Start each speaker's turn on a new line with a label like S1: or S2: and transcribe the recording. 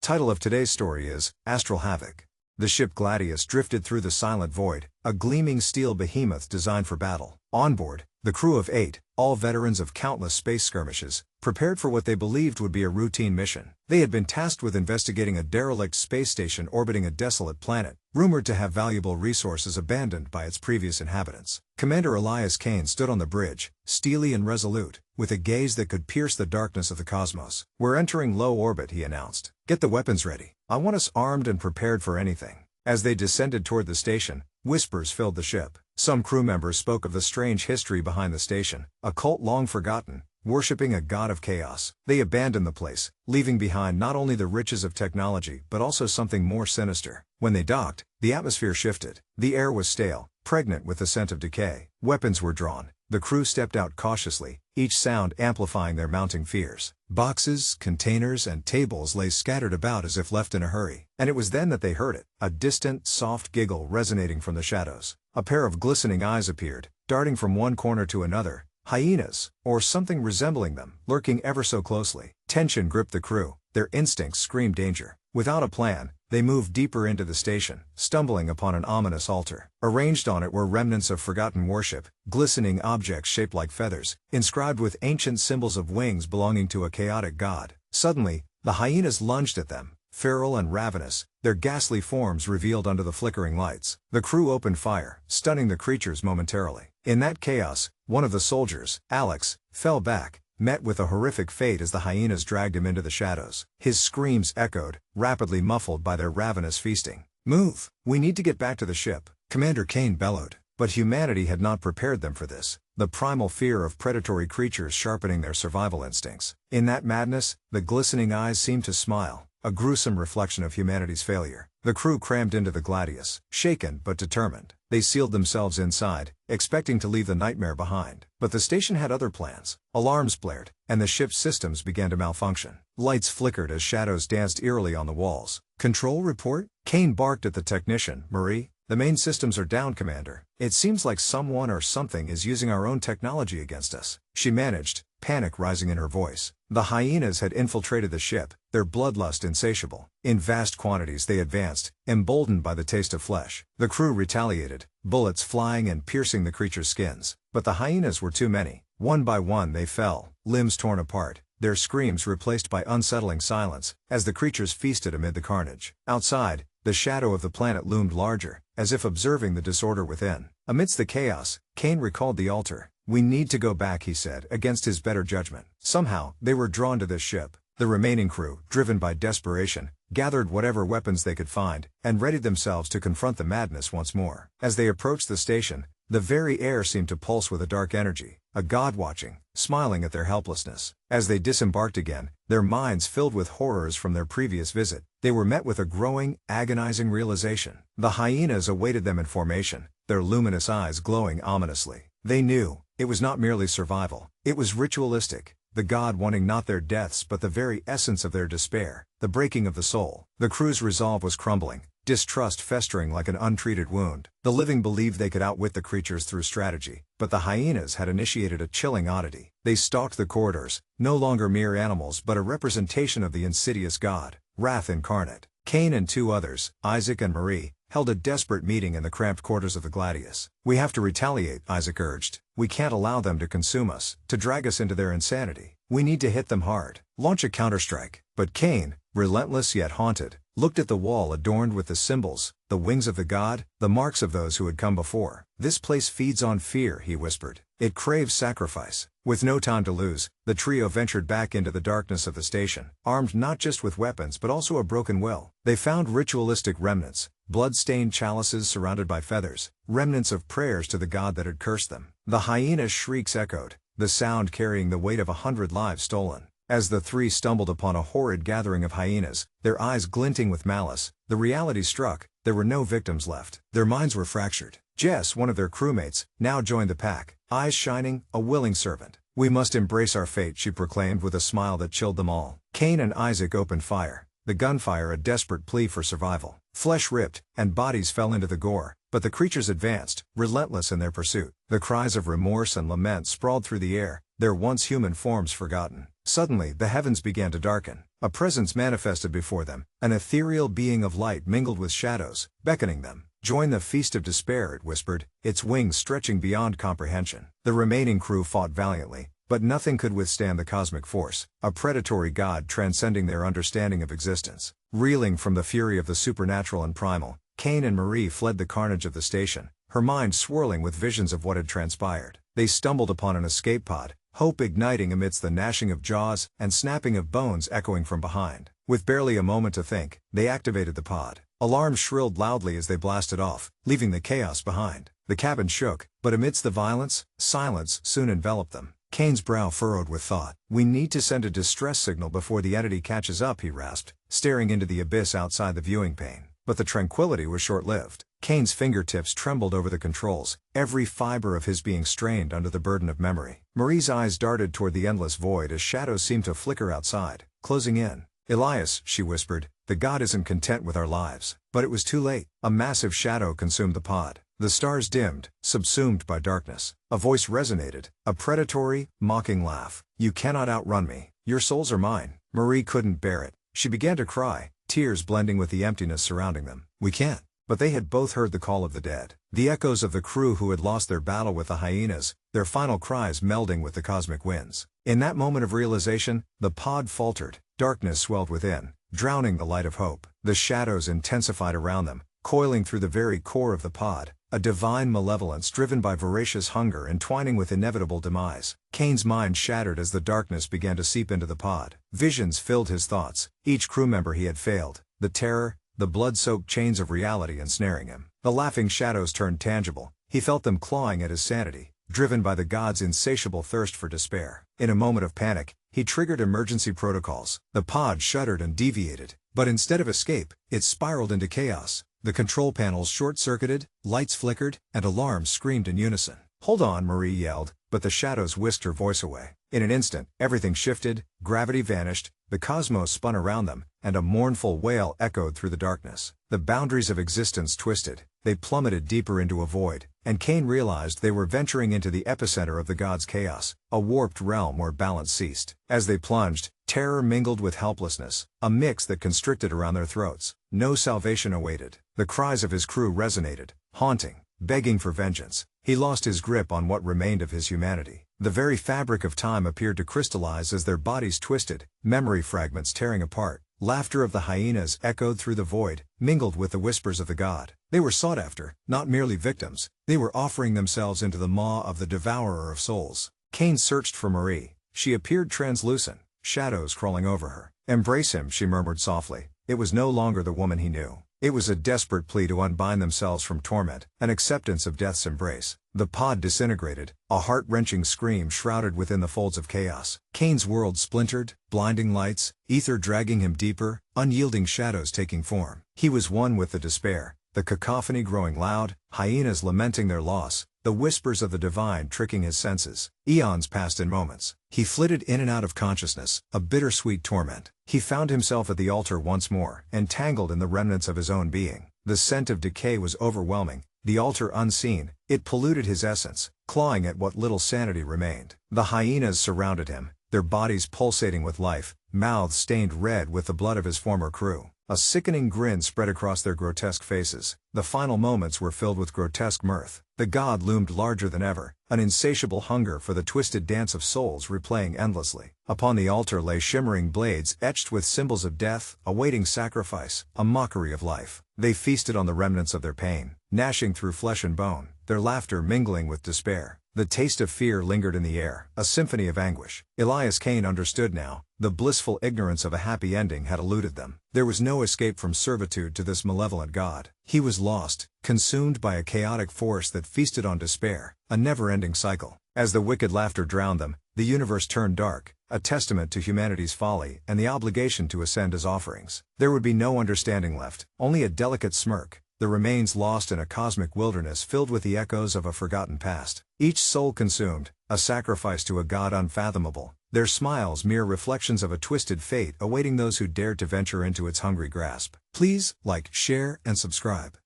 S1: Title of today's story is Astral Havoc. The ship Gladius drifted through the silent void, a gleaming steel behemoth designed for battle. On board, the crew of 8, all veterans of countless space skirmishes, prepared for what they believed would be a routine mission. They had been tasked with investigating a derelict space station orbiting a desolate planet, rumored to have valuable resources abandoned by its previous inhabitants. Commander Elias Kane stood on the bridge, steely and resolute, with a gaze that could pierce the darkness of the cosmos. "We're entering low orbit," he announced. "Get the weapons ready. I want us armed and prepared for anything." As they descended toward the station, whispers filled the ship. Some crew members spoke of the strange history behind the station, a cult long forgotten, worshipping a god of chaos. They abandoned the place, leaving behind not only the riches of technology but also something more sinister. When they docked, the atmosphere shifted. The air was stale, pregnant with the scent of decay. Weapons were drawn. The crew stepped out cautiously, each sound amplifying their mounting fears. Boxes, containers, and tables lay scattered about as if left in a hurry. And it was then that they heard it, a distant, soft giggle resonating from the shadows. A pair of glistening eyes appeared, darting from one corner to another. Hyenas, or something resembling them, lurking ever so closely. Tension gripped the crew, their instincts screamed danger. Without a plan, they moved deeper into the station, stumbling upon an ominous altar. Arranged on it were remnants of forgotten worship, glistening objects shaped like feathers, inscribed with ancient symbols of wings belonging to a chaotic god. Suddenly, the hyenas lunged at them, feral and ravenous, their ghastly forms revealed under the flickering lights. The crew opened fire, stunning the creatures momentarily. In that chaos, one of the soldiers, Alex, fell back, met with a horrific fate as the hyenas dragged him into the shadows. His screams echoed, rapidly muffled by their ravenous feasting. "Move! We need to get back to the ship," Commander Kane bellowed. But humanity had not prepared them for this, the primal fear of predatory creatures sharpening their survival instincts. In that madness, the glistening eyes seemed to smile, a gruesome reflection of humanity's failure. The crew crammed into the Gladius, shaken but determined. They sealed themselves inside, expecting to leave the nightmare behind. But the station had other plans. Alarms blared, and the ship's systems began to malfunction. Lights flickered as shadows danced eerily on the walls. "Control report?" Kane barked at the technician. "Marie, the main systems are down, Commander. It seems like someone or something is using our own technology against us," she managed, panic rising in her voice. The hyenas had infiltrated the ship, their bloodlust insatiable. In vast quantities they advanced, emboldened by the taste of flesh. The crew retaliated, bullets flying and piercing the creatures' skins. But the hyenas were too many. One by one they fell, limbs torn apart, their screams replaced by unsettling silence, as the creatures feasted amid the carnage. Outside, the shadow of the planet loomed larger, as if observing the disorder within. Amidst the chaos, Kane recalled the altar. "We need to go back," he said, against his better judgment. Somehow, they were drawn to this ship. The remaining crew, driven by desperation, gathered whatever weapons they could find, and readied themselves to confront the madness once more. As they approached the station, the very air seemed to pulse with a dark energy, a god watching, smiling at their helplessness. As they disembarked again, their minds filled with horrors from their previous visit, they were met with a growing, agonizing realization. The hyenas awaited them in formation, their luminous eyes glowing ominously. They knew, it was not merely survival, it was ritualistic, the god wanting not their deaths but the very essence of their despair, the breaking of the soul. The crew's resolve was crumbling, distrust festering like an untreated wound. The living believed they could outwit the creatures through strategy, but the hyenas had initiated a chilling oddity. They stalked the corridors, no longer mere animals but a representation of the insidious god, Wrath incarnate. Kane and 2 others, Isaac and Marie, held a desperate meeting in the cramped quarters of the Gladius. "We have to retaliate," Isaac urged. "We can't allow them to consume us, to drag us into their insanity. We need to hit them hard, launch a counterstrike." But Kane, relentless yet haunted, looked at the wall adorned with the symbols, the wings of the god, the marks of those who had come before. "This place feeds on fear," he whispered. "It craves sacrifice." With no time to lose, the trio ventured back into the darkness of the station, armed not just with weapons but also a broken will. They found ritualistic remnants, blood-stained chalices surrounded by feathers, remnants of prayers to the god that had cursed them. The hyenas' shrieks echoed, the sound carrying the weight of 100 lives stolen. As the 3 stumbled upon a horrid gathering of hyenas, their eyes glinting with malice, the reality struck: there were no victims left. Their minds were fractured. Jess, one of their crewmates, now joined the pack, eyes shining, a willing servant. "We must embrace our fate," she proclaimed with a smile that chilled them all. Kane and Isaac opened fire, the gunfire a desperate plea for survival. Flesh ripped, and bodies fell into the gore, but the creatures advanced, relentless in their pursuit. The cries of remorse and lament sprawled through the air, their once human forms forgotten. Suddenly, the heavens began to darken. A presence manifested before them, an ethereal being of light mingled with shadows, beckoning them. "Join the feast of despair," it whispered, its wings stretching beyond comprehension. The remaining crew fought valiantly, but nothing could withstand the cosmic force, a predatory god transcending their understanding of existence. Reeling from the fury of the supernatural and primal, Kane and Marie fled the carnage of the station, her mind swirling with visions of what had transpired. They stumbled upon an escape pod, hope igniting amidst the gnashing of jaws and snapping of bones echoing from behind. With barely a moment to think, they activated the pod. Alarms shrilled loudly as they blasted off, leaving the chaos behind. The cabin shook, but amidst the violence, silence soon enveloped them. Kane's brow furrowed with thought. "We need to send a distress signal before the entity catches up," he rasped, staring into the abyss outside the viewing pane. But the tranquility was short-lived. Kane's fingertips trembled over the controls, every fiber of his being strained under the burden of memory. Marie's eyes darted toward the endless void as shadows seemed to flicker outside, closing in. "Elias," she whispered, "the god isn't content with our lives." But it was too late. A massive shadow consumed the pod. The stars dimmed, subsumed by darkness. A voice resonated, a predatory, mocking laugh. "You cannot outrun me. Your souls are mine." Marie couldn't bear it. She began to cry, tears blending with the emptiness surrounding them. "We can't." But they had both heard the call of the dead. The echoes of the crew who had lost their battle with the hyenas, their final cries melding with the cosmic winds. In that moment of realization, the pod faltered. Darkness swelled within, drowning the light of hope. The shadows intensified around them, coiling through the very core of the pod, a divine malevolence driven by voracious hunger entwining with inevitable demise. Kane's mind shattered as the darkness began to seep into the pod. Visions filled his thoughts, each crew member he had failed, the terror, the blood-soaked chains of reality ensnaring him. The laughing shadows turned tangible, he felt them clawing at his sanity, driven by the god's insatiable thirst for despair. In a moment of panic, he triggered emergency protocols. The pod shuddered and deviated, but instead of escape, it spiraled into chaos. The control panels short-circuited, lights flickered, and alarms screamed in unison. "Hold on," Marie yelled, but the shadows whisked her voice away. In an instant, everything shifted, gravity vanished, the cosmos spun around them, and a mournful wail echoed through the darkness. The boundaries of existence twisted, they plummeted deeper into a void, and Kane realized they were venturing into the epicenter of the god's chaos, a warped realm where balance ceased. As they plunged, terror mingled with helplessness, a mix that constricted around their throats. No salvation awaited. The cries of his crew resonated, haunting, begging for vengeance. He lost his grip on what remained of his humanity. The very fabric of time appeared to crystallize as their bodies twisted, memory fragments tearing apart. Laughter of the hyenas echoed through the void, mingled with the whispers of the god. They were sought after, not merely victims. They were offering themselves into the maw of the devourer of souls. Kane searched for Marie. She appeared translucent, shadows crawling over her. "Embrace him," she murmured softly. It was no longer the woman he knew. It was a desperate plea to unbind themselves from torment, an acceptance of death's embrace. The pod disintegrated, a heart-wrenching scream shrouded within the folds of chaos. Kane's world splintered, blinding lights, ether dragging him deeper, unyielding shadows taking form. He was one with the despair, the cacophony growing loud, hyenas lamenting their loss, the whispers of the divine tricking his senses. Eons passed in moments. He flitted in and out of consciousness, a bittersweet torment. He found himself at the altar once more, entangled in the remnants of his own being. The scent of decay was overwhelming, the altar unseen, it polluted his essence, clawing at what little sanity remained. The hyenas surrounded him, their bodies pulsating with life, mouths stained red with the blood of his former crew. A sickening grin spread across their grotesque faces. The final moments were filled with grotesque mirth. The god loomed larger than ever, an insatiable hunger for the twisted dance of souls replaying endlessly. Upon the altar lay shimmering blades etched with symbols of death, awaiting sacrifice, a mockery of life. They feasted on the remnants of their pain, gnashing through flesh and bone, their laughter mingling with despair. The taste of fear lingered in the air, a symphony of anguish. Elias Kane understood now. The blissful ignorance of a happy ending had eluded them. There was no escape from servitude to this malevolent god. He was lost, consumed by a chaotic force that feasted on despair, a never-ending cycle. As the wicked laughter drowned them, the universe turned dark, a testament to humanity's folly and the obligation to ascend as offerings. There would be no understanding left, only a delicate smirk, the remains lost in a cosmic wilderness filled with the echoes of a forgotten past. Each soul consumed, a sacrifice to a god unfathomable, their smiles mere reflections of a twisted fate awaiting those who dared to venture into its hungry grasp. Please like, share, and subscribe.